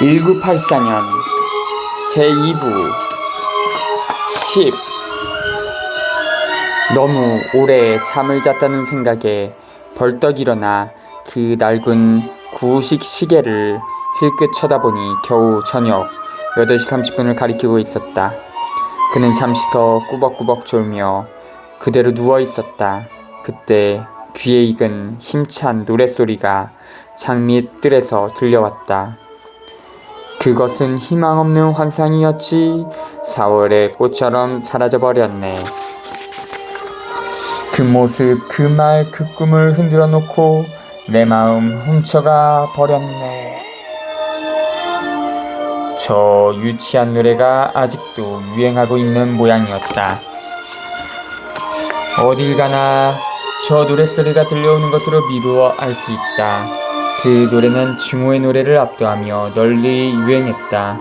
1984년 제2부 10. 너무 오래 잠을 잤다는 생각에 벌떡 일어나 그 낡은 구식 시계를 힐끗 쳐다보니 겨우 저녁 8시 30분을 가리키고 있었다. 그는 잠시 더 꾸벅꾸벅 졸며 그대로 누워 있었다. 그때 귀에 익은 힘찬 노랫소리가 장밑 뜰에서 들려왔다. 그것은 희망 없는 환상이었지. 4월의 꽃처럼 사라져버렸네. 그 모습, 그 말, 그 꿈을 흔들어 놓고 내 마음 훔쳐가 버렸네. 저 유치한 노래가 아직도 유행하고 있는 모양이었다. 어딜 가나 저 노랫소리가 들려오는 것으로 미루어 알 수 있다. 그 노래는 증오의 노래를 압도하며 널리 유행했다.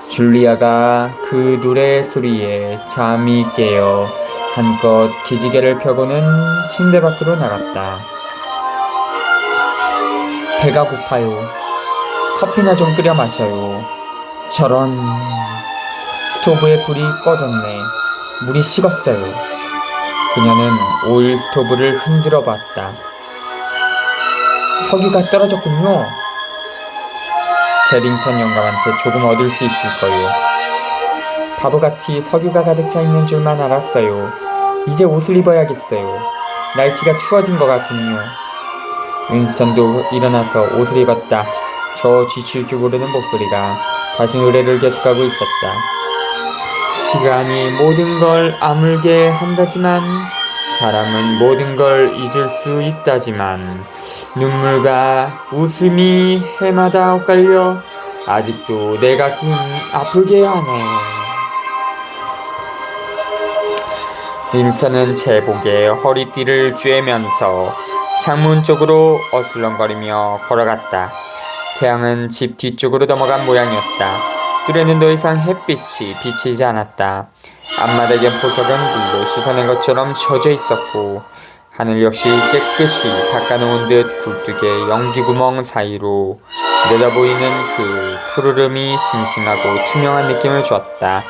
줄리아가 그 노래소리에 잠이 깨어 한껏 기지개를 펴고는 침대 밖으로 나갔다. 배가 고파요. 커피나 좀 끓여 마셔요. 저런. 스토브의 불이 꺼졌네. 물이 식었어요. 그녀는 오일 스토브를 흔들어 봤다. 석유가 떨어졌군요. 제링턴 영감한테 조금 얻을 수 있을 거요. 바보같이 석유가 가득 차 있는 줄만 알았어요. 이제 옷을 입어야겠어요. 날씨가 추워진 것 같군요. 윈스턴도 일어나서 옷을 입었다. 저 지칠 줄 모르는 목소리가 다시 노래를 계속하고 있었다. 시간이 모든 걸 아물게 한다지만 사람은 모든 걸 잊을 수 있다지만 눈물과 웃음이 해마다 엇갈려 아직도 내 가슴 아프게 하네. 윈스턴은 제복에 허리띠를 쬐면서 창문 쪽으로 어슬렁거리며 걸어갔다. 태양은 집 뒤쪽으로 넘어간 모양이었다. 뜰에는 더 이상 햇빛이 비치지 않았다. 앞마당의 보석은 물로 씻어낸 것처럼 젖어 있었고 하늘 역시 깨끗이 닦아놓은 듯 굴뚝의 연기구멍 사이로 내다보이는 그 푸르름이 싱싱하고 투명한 느낌을 주었다.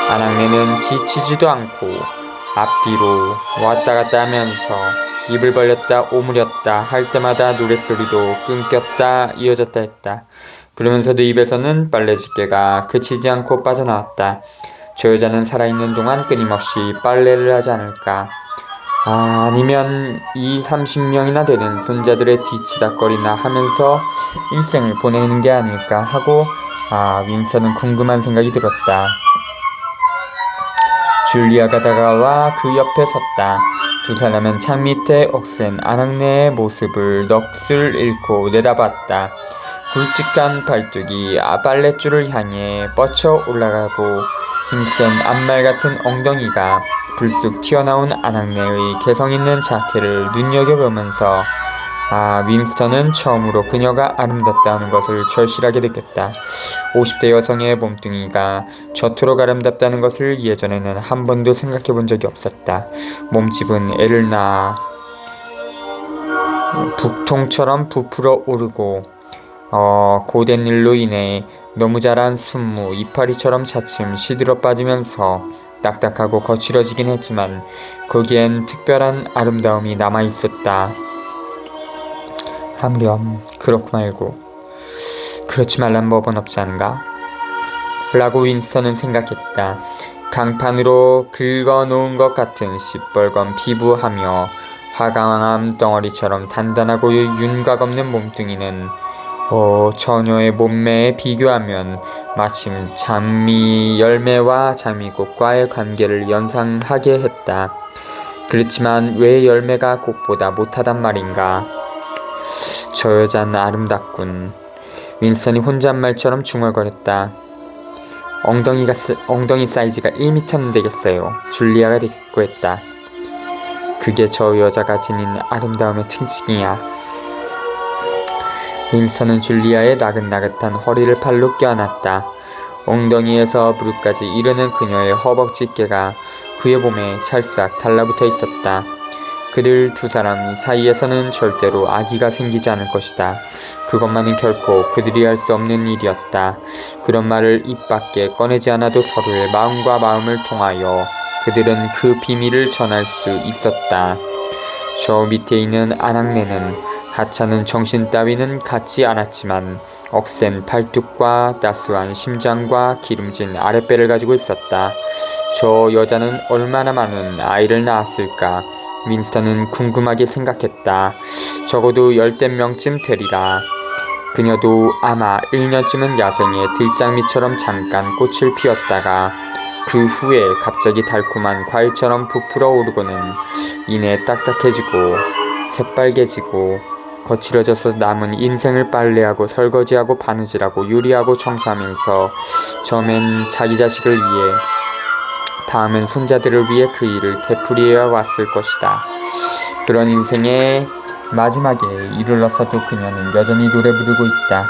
아낙네는 지치지도 않고 앞뒤로 왔다 갔다 하면서 입을 벌렸다 오므렸다 할 때마다 노랫소리도 끊겼다 이어졌다 했다. 그러면서도 입에서는 빨래집게가 그치지 않고 빠져나왔다. 저 여자는 살아있는 동안 끊임없이 빨래를 하지 않을까. 아니면 30명이나 되는 손자들의 뒤치다거리나 하면서 일생을 보내는 게 아닐까 하고 윈스턴은 궁금한 생각이 들었다. 줄리아가 다가와 그 옆에 섰다. 두 사람은 창 밑에 억센 아낙네의 모습을 넋을 잃고 내다봤다. 굵직한 발뚝이 빨랫줄을 향해 뻗쳐 올라가고 힘센 앞말 같은 엉덩이가 불쑥 튀어나온 아낙네의 개성있는 자태를 눈여겨보면서 윈스턴은 처음으로 그녀가 아름답다는 것을 절실하게 느꼈다. 50대 여성의 몸뚱이가 저토록 아름답다는 것을 예전에는 한 번도 생각해 본 적이 없었다. 몸집은 애를 낳아 북통처럼 부풀어 오르고 고된 일로 인해 너무 자란 순무 이파리처럼 차츰 시들어 빠지면서 딱딱하고 거칠어지긴 했지만 거기엔 특별한 아름다움이 남아있었다. 하무렴 그렇고 말고 그렇지 말란 법은 없지 않은가? 라고 윈스턴은 생각했다. 강판으로 긁어놓은 것 같은 시뻘건 피부하며 화강암 덩어리처럼 단단하고 윤곽 없는 몸뚱이는 처녀의 몸매에 비교하면 마침 장미 열매와 장미꽃과의 관계를 연상하게 했다. 그렇지만 왜 열매가 꽃보다 못하단 말인가? 저 여자는 아름답군. 윈스턴이 혼잣말처럼 중얼거렸다. 엉덩이 사이즈가 1m는 되겠어요. 줄리아가 대꾸했다. 그게 저 여자가 지닌 아름다움의 특징이야. 윈스턴은 줄리아의 나긋나긋한 허리를 팔로 껴안았다. 엉덩이에서 무릎까지 이르는 그녀의 허벅지 깨가 그의 몸에 찰싹 달라붙어 있었다. 그들 두 사람 사이에서는 절대로 아기가 생기지 않을 것이다. 그것만은 결코 그들이 할 수 없는 일이었다. 그런 말을 입 밖에 꺼내지 않아도 서로의 마음과 마음을 통하여 그들은 그 비밀을 전할 수 있었다. 저 밑에 있는 아낙네는 하찮은 정신 따위는 갖지 않았지만 억센 팔뚝과 따스한 심장과 기름진 아랫배를 가지고 있었다. 저 여자는 얼마나 많은 아이를 낳았을까? 윈스턴은 궁금하게 생각했다. 적어도 10명쯤 되리라. 그녀도 아마 1년쯤은 야생의 들장미처럼 잠깐 꽃을 피웠다가 그 후에 갑자기 달콤한 과일처럼 부풀어 오르고는 이내 딱딱해지고 새빨개지고 거칠어져서 남은 인생을 빨래하고 설거지하고 바느질하고 요리하고 청소하면서 처음엔 자기 자식을 위해 다음은 손자들을 위해 그 일을 되풀이해 왔을 것이다. 그런 인생의 마지막에 이르렀어도 그녀는 여전히 노래 부르고 있다.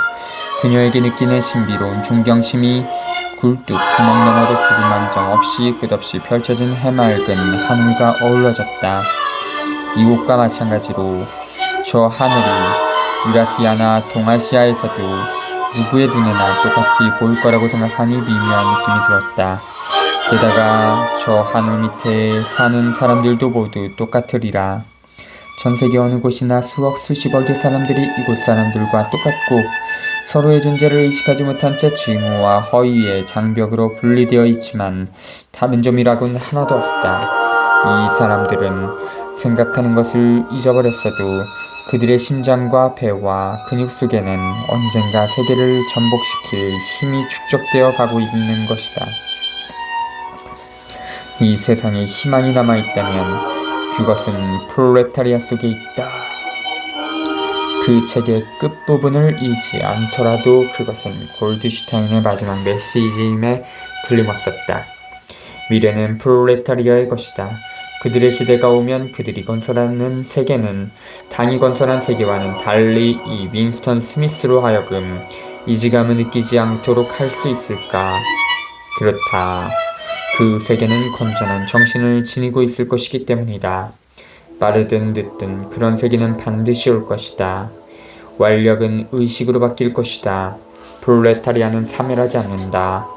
그녀에게 느끼는 신비로운 존경심이 굴뚝 구멍 너머로 구름한정 없이 끝없이 펼쳐진 해맑은 하늘과 어우러졌다. 이곳과 마찬가지로 저 하늘이 유라시아나 동아시아에서도 누구의 눈에나 똑같이 보일 거라고 생각하니 미묘한 느낌이 들었다. 게다가 저 하늘 밑에 사는 사람들도 모두 똑같으리라. 전 세계 어느 곳이나 수억 수십억의 사람들이 이곳 사람들과 똑같고 서로의 존재를 의식하지 못한 채 징후와 허위의 장벽으로 분리되어 있지만 다른 점이라고는 하나도 없다. 이 사람들은 생각하는 것을 잊어버렸어도 그들의 심장과 배와 근육 속에는 언젠가 세계를 전복시킬 힘이 축적되어 가고 있는 것이다. 이 세상에 희망이 남아있다면 그것은 프롤레타리아 속에 있다. 그 책의 끝부분을 읽지 않더라도 그것은 골드슈타인의 마지막 메시지임에 틀림없었다. 미래는 프롤레타리아의 것이다. 그들의 시대가 오면 그들이 건설하는 세계는 당이 건설한 세계와는 달리 이 윈스턴 스미스로 하여금 이질감을 느끼지 않도록 할 수 있을까? 그렇다. 그 세계는 건전한 정신을 지니고 있을 것이기 때문이다. 빠르든 늦든 그런 세계는 반드시 올 것이다. 완력은 의식으로 바뀔 것이다. 프롤레타리아는 사멸하지 않는다.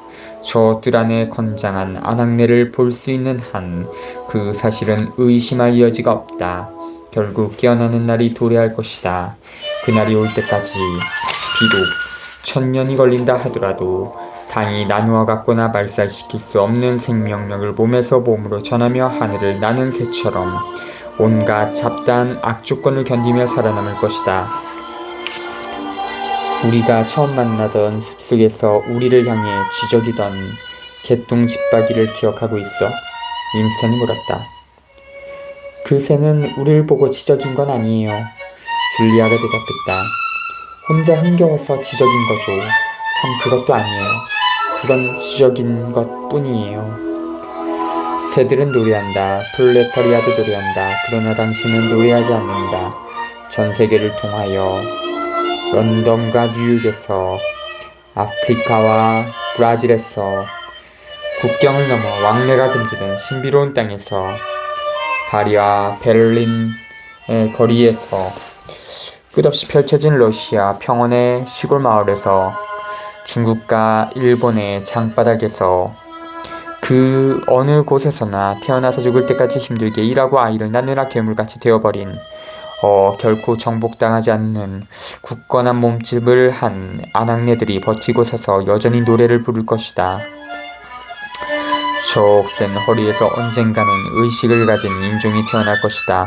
저 뜰 안에 건장한 아낙네를 볼 수 있는 한 그 사실은 의심할 여지가 없다. 결국 깨어나는 날이 도래할 것이다. 그날이 올 때까지 비록 1000년이 걸린다 하더라도 당이 나누어 갖거나 말살시킬 수 없는 생명력을 몸에서 몸으로 전하며 하늘을 나는 새처럼 온갖 잡다한 악조건을 견디며 살아남을 것이다. 우리가 처음 만나던 숲속에서 우리를 향해 지저귀던 개똥 집박이를 기억하고 있어? 윈스턴이 물었다. 그 새는 우리를 보고 지저긴 건 아니에요. 줄리아가 대답했다. 혼자 흥겨워서 지저긴 거죠. 참 그것도 아니에요. 그건 지저긴 것 뿐이에요. 새들은 노래한다. 프롤레타리아도 노래한다. 그러나 당신은 노래하지 않는다. 전 세계를 통하여 런던과 뉴욕에서 아프리카와 브라질에서 국경을 넘어 왕래가 금지된 신비로운 땅에서 파리와 베를린의 거리에서 끝없이 펼쳐진 러시아 평원의 시골 마을에서 중국과 일본의 장바닥에서 그 어느 곳에서나 태어나서 죽을 때까지 힘들게 일하고 아이를 낳느라 괴물같이 되어버린 결코 정복당하지 않는 굳건한 몸집을 한 아낙네들이 버티고 서서 여전히 노래를 부를 것이다. 적센 허리에서 언젠가는 의식을 가진 인종이 태어날 것이다.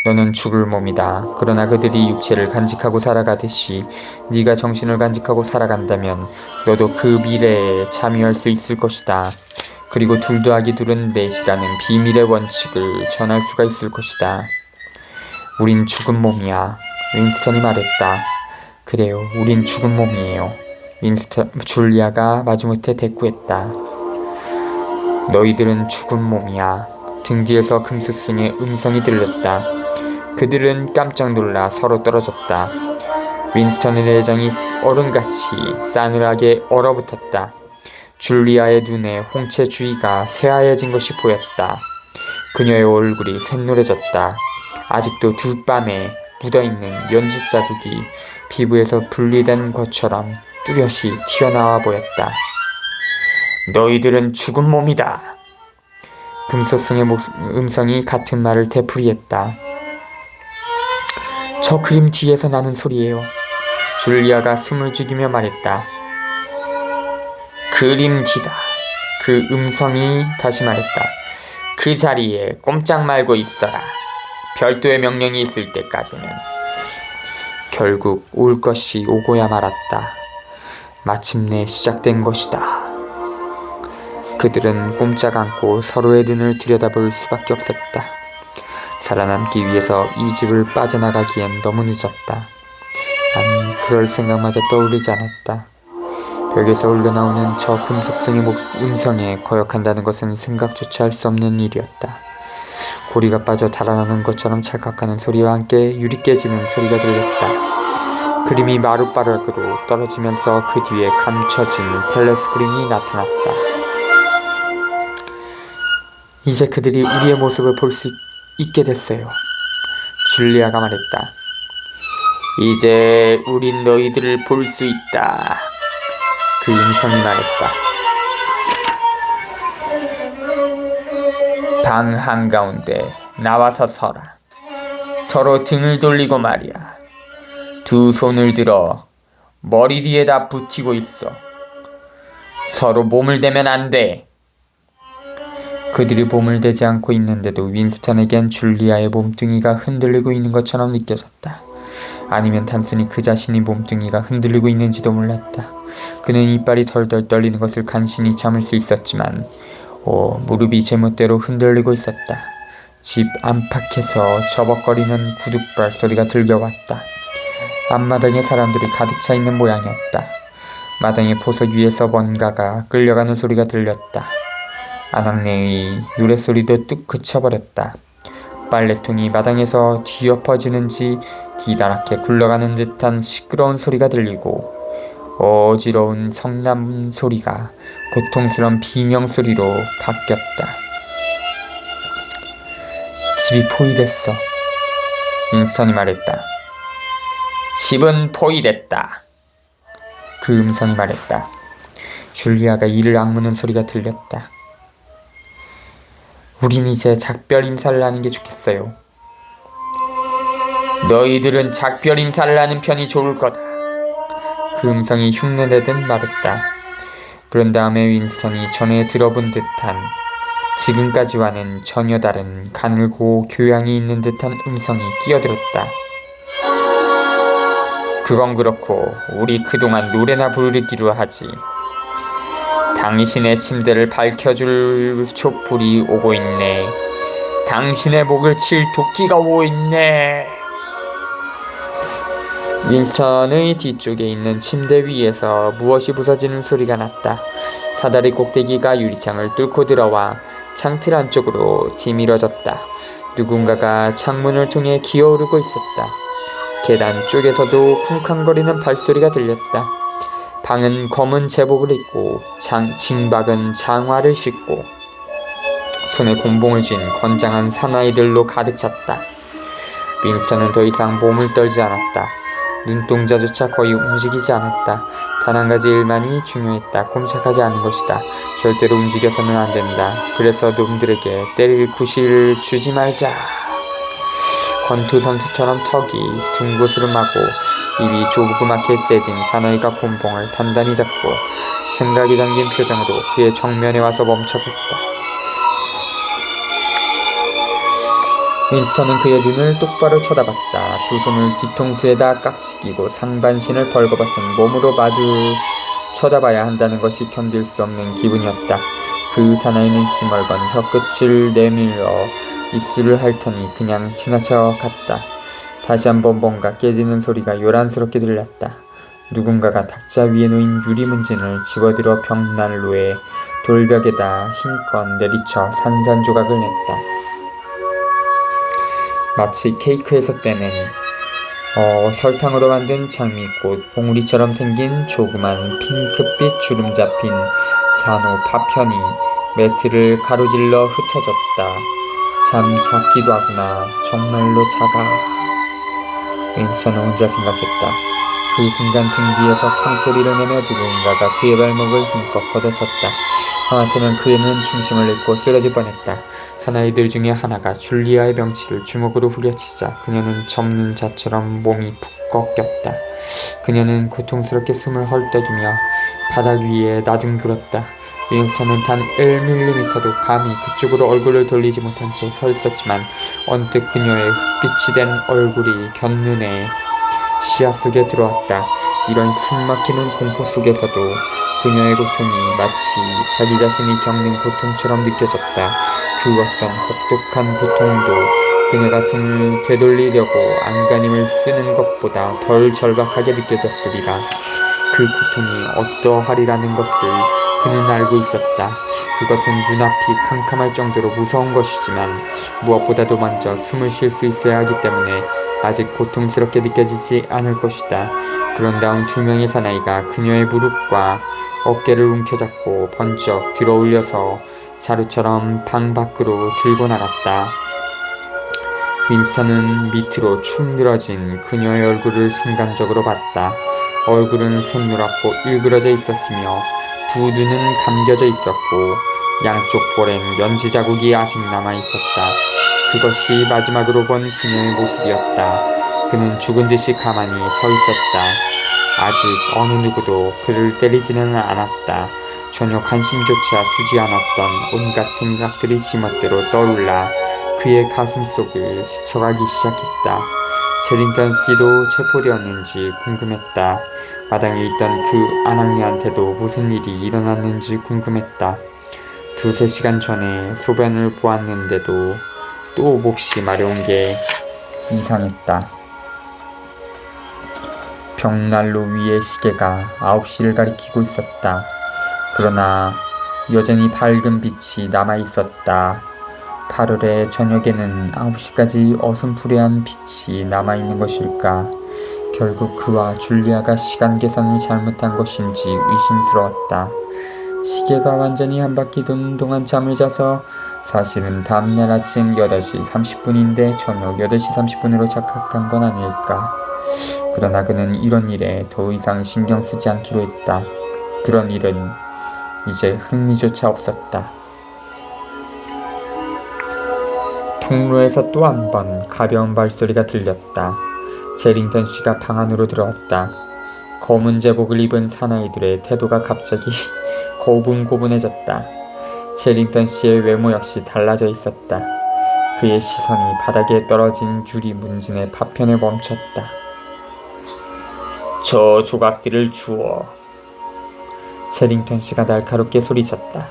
너는 죽을 몸이다. 그러나 그들이 육체를 간직하고 살아가듯이 네가 정신을 간직하고 살아간다면 너도 그 미래에 참여할 수 있을 것이다. 그리고 둘 더하기 둘은 넷이라는 비밀의 원칙을 전할 수가 있을 것이다. 우린 죽은 몸이야. 윈스턴이 말했다. 그래요. 우린 죽은 몸이에요. 줄리아가 마지못해 대꾸했다. 너희들은 죽은 몸이야. 등 뒤에서 금스승의 음성이 들렸다. 그들은 깜짝 놀라 서로 떨어졌다. 윈스턴의 내장이 얼음같이 싸늘하게 얼어붙었다. 줄리아의 눈에 홍채 주위가 새하얘진 것이 보였다. 그녀의 얼굴이 샛노래졌다. 아직도 두 뺨에 묻어있는 연지 자국이 피부에서 분리된 것처럼 뚜렷이 튀어나와 보였다. 너희들은 죽은 몸이다. 금소성의 음성이 같은 말을 되풀이했다. 저 그림 뒤에서 나는 소리예요. 줄리아가 숨을 죽이며 말했다. 그림 뒤다. 그 음성이 다시 말했다. 그 자리에 꼼짝 말고 있어라. 별도의 명령이 있을 때까지는. 결국 올 것이 오고야 말았다. 마침내 시작된 것이다. 그들은 꼼짝 않고 서로의 눈을 들여다볼 수밖에 없었다. 살아남기 위해서 이 집을 빠져나가기엔 너무 늦었다. 아니, 그럴 생각마저 떠오르지 않았다. 벽에서 흘러나오는 저 금속성의 음성에 거역한다는 것은 생각조차 할 수 없는 일이었다. 고리가 빠져 달아나는 것처럼 찰칵하는 소리와 함께 유리 깨지는 소리가 들렸다. 그림이 마룻바닥으로 떨어지면서 그 뒤에 감춰진 텔레스크린이 나타났다. 이제 그들이 우리의 모습을 볼 수 있게 됐어요. 줄리아가 말했다. 이제 우린 너희들을 볼 수 있다. 그 음성이 말했다. 방 한가운데 나와서 서라. 서로 등을 돌리고 말이야. 두 손을 들어 머리 뒤에다 붙이고 있어. 서로 몸을 대면 안 돼. 그들이 몸을 대지 않고 있는데도 윈스턴에겐 줄리아의 몸뚱이가 흔들리고 있는 것처럼 느껴졌다. 아니면 단순히 그 자신이 몸뚱이가 흔들리고 있는지도 몰랐다. 그는 이빨이 덜덜 떨리는 것을 간신히 참을 수 있었지만 무릎이 제멋대로 흔들리고 있었다. 집 안팎에서 저벅거리는 구둣발 소리가 들려왔다. 앞마당에 사람들이 가득 차 있는 모양이었다. 마당의 보석 위에서 뭔가가 끌려가는 소리가 들렸다. 아낙네의 노랫소리도 뚝 그쳐버렸다. 빨래통이 마당에서 뒤엎어지는지 기다랗게 굴러가는 듯한 시끄러운 소리가 들리고 어지러운 성남 소리가 고통스러운 비명소리로 바뀌었다. 집이 포위됐어. 윈스턴이 말했다. 집은 포위됐다. 그 음성이 말했다. 줄리아가 이를 악무는 소리가 들렸다. 우린 이제 작별 인사를 하는 게 좋겠어요. 너희들은 작별 인사를 하는 편이 좋을 거다. 그 음성이 흉내내듯 말했다. 그런 다음에 윈스턴이 전에 들어본 듯한 지금까지와는 전혀 다른 가늘고 교양이 있는 듯한 음성이 끼어들었다. 그건 그렇고 우리 그동안 노래나 부르기로 하지. 당신의 침대를 밝혀줄 촛불이 오고 있네. 당신의 목을 칠 도끼가 오고 있네. 윈스턴의 뒤쪽에 있는 침대 위에서 무엇이 부서지는 소리가 났다. 사다리 꼭대기가 유리창을 뚫고 들어와 창틀 안쪽으로 뒤밀어졌다. 누군가가 창문을 통해 기어오르고 있었다. 계단 쪽에서도 쿵쾅거리는 발소리가 들렸다. 방은 검은 제복을 입고 징박은 장화를 싣고 손에 곤봉을 쥔 건장한 사나이들로 가득 찼다. 윈스턴은 더 이상 몸을 떨지 않았다. 눈동자조차 거의 움직이지 않았다. 단 한 가지 일만이 중요했다. 꼼짝하지 않는 것이다. 절대로 움직여서는 안 된다. 그래서 놈들에게 때릴 구실을 주지 말자. 권투 선수처럼 턱이 둔 곳으로 마고 입이 조그맣게 째진 사나이가 곤봉을 단단히 잡고 생각이 담긴 표정으로 그의 정면에 와서 멈춰섰다. 윈스턴은 그의 눈을 똑바로 쳐다봤다. 두 손을 뒤통수에다 깍지 끼고 상반신을 벌거벗은 몸으로 마주 쳐다봐야 한다는 것이 견딜 수 없는 기분이었다. 그 사나이는 시멀건 혀끝을 내밀어 입술을 핥더니 그냥 지나쳐 갔다. 다시 한번 뭔가 깨지는 소리가 요란스럽게 들렸다. 누군가가 탁자 위에 놓인 유리문진을 집어들어 벽난로에 돌벽에다 힘껏 내리쳐 산산조각을 냈다. 마치 케이크에서 떼낸 설탕으로 만든 장미꽃 봉우리처럼 생긴 조그만 핑크빛 주름 잡힌 산호 파편이 매트를 가로질러 흩어졌다. 참 작기도 하구나. 정말로 작아. 윈스턴은 혼자 생각했다. 그 순간 등 뒤에서 쾅소리를 내며 누군가가 그의 발목을 힘껏 걷어쳤다. 하마터면 그 애는 중심을 잃고 쓰러질 뻔했다. 사나이들 중에 하나가 줄리아의 명치를 주먹으로 후려치자 그녀는 접는 자처럼 몸이 푹 꺾였다. 그녀는 고통스럽게 숨을 헐떡이며 바닥 위에 나둥그렀다. 윈스턴은 단 1mm도 감히 그쪽으로 얼굴을 돌리지 못한 채 서 있었지만 언뜻 그녀의 흑빛이 된 얼굴이 곁눈에 시야 속에 들어왔다. 이런 숨막히는 공포 속에서도 그녀의 고통이 마치 자기 자신이 겪는 고통처럼 느껴졌다. 그 어떤 혹독한 고통도 그녀가 숨을 되돌리려고 안간힘을 쓰는 것보다 덜 절박하게 느껴졌으리라. 그 고통이 어떠하리라는 것을 그는 알고 있었다. 그것은 눈앞이 캄캄할 정도로 무서운 것이지만 무엇보다도 먼저 숨을 쉴 수 있어야 하기 때문에 아직 고통스럽게 느껴지지 않을 것이다. 그런 다음 두 명의 사나이가 그녀의 무릎과 어깨를 움켜잡고 번쩍 들어올려서 자루처럼 방 밖으로 들고 나갔다. 윈스턴은 밑으로 축 늘어진 그녀의 얼굴을 순간적으로 봤다. 얼굴은 샛노랗고 일그러져 있었으며 두 눈은 감겨져 있었고 양쪽 볼엔 연지 자국이 아직 남아있었다. 그것이 마지막으로 본 그녀의 모습이었다. 그는 죽은 듯이 가만히 서 있었다. 아직 어느 누구도 그를 때리지는 않았다. 전혀 관심조차 두지 않았던 온갖 생각들이 지멋대로 떠올라 그의 가슴 속을 스쳐가기 시작했다. 체링턴 씨도 체포되었는지 궁금했다. 마당에 있던 그 아낙네한테도 무슨 일이 일어났는지 궁금했다. 두세 시간 전에 소변을 보았는데도 또 몹시 마려운 게 이상했다. 벽난로 위의 시계가 9시를 가리키고 있었다. 그러나 여전히 밝은 빛이 남아있었다. 8월의 저녁에는 9시까지 어슴푸레한 빛이 남아있는 것일까? 결국 그와 줄리아가 시간 계산을 잘못한 것인지 의심스러웠다. 시계가 완전히 한 바퀴 도는 동안 잠을 자서 사실은 다음날 아침 8시 30분인데 저녁 8시 30분으로 착각한 건 아닐까. 그러나 그는 이런 일에 더 이상 신경 쓰지 않기로 했다. 그런 일은 이제 흥미조차 없었다. 통로에서 또 한 번 가벼운 발소리가 들렸다. 체링턴 씨가 방 안으로 들어왔다. 검은 제복을 입은 사나이들의 태도가 갑자기 고분고분해졌다. 체링턴 씨의 외모 역시 달라져 있었다. 그의 시선이 바닥에 떨어진 유리 문진의 파편에 멈췄다. 저 조각들을 주워. 체링턴 씨가 날카롭게 소리쳤다.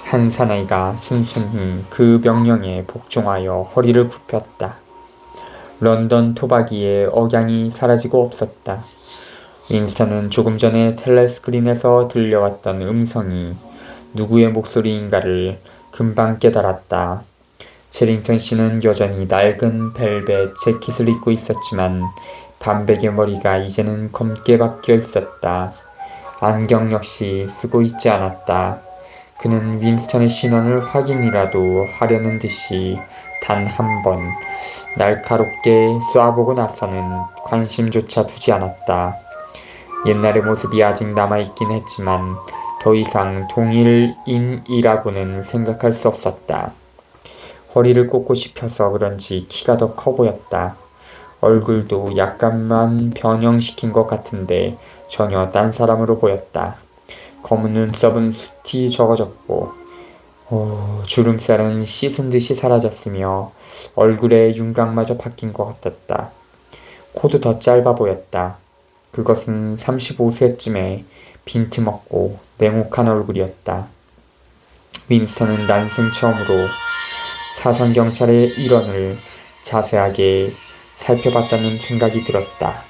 한 사나이가 순순히 그 명령에 복종하여 허리를 굽혔다. 런던 토박이의 억양이 사라지고 없었다. 윈스턴은 조금 전에 텔레스크린에서 들려왔던 음성이 누구의 목소리인가를 금방 깨달았다. 체링턴 씨는 여전히 낡은 벨벳 재킷을 입고 있었지만 반백의 머리가 이제는 검게 바뀌어 있었다. 안경 역시 쓰고 있지 않았다. 그는 윈스턴의 신원을 확인이라도 하려는 듯이 단 한 번 날카롭게 쏴보고 나서는 관심조차 두지 않았다. 옛날의 모습이 아직 남아있긴 했지만 더 이상 동일인이라고는 생각할 수 없었다. 허리를 꽂고 싶어서 그런지 키가 더 커 보였다. 얼굴도 약간만 변형시킨 것 같은데 전혀 딴 사람으로 보였다. 검은 눈썹은 숱이 적어졌고 주름살은 씻은 듯이 사라졌으며 얼굴의 윤곽마저 바뀐 것 같았다. 코도 더 짧아 보였다. 그것은 35세쯤에 빈틈없고 냉혹한 얼굴이었다. 윈스턴은 난생 처음으로 사상경찰의 일원을 자세하게 살펴봤다는 생각이 들었다.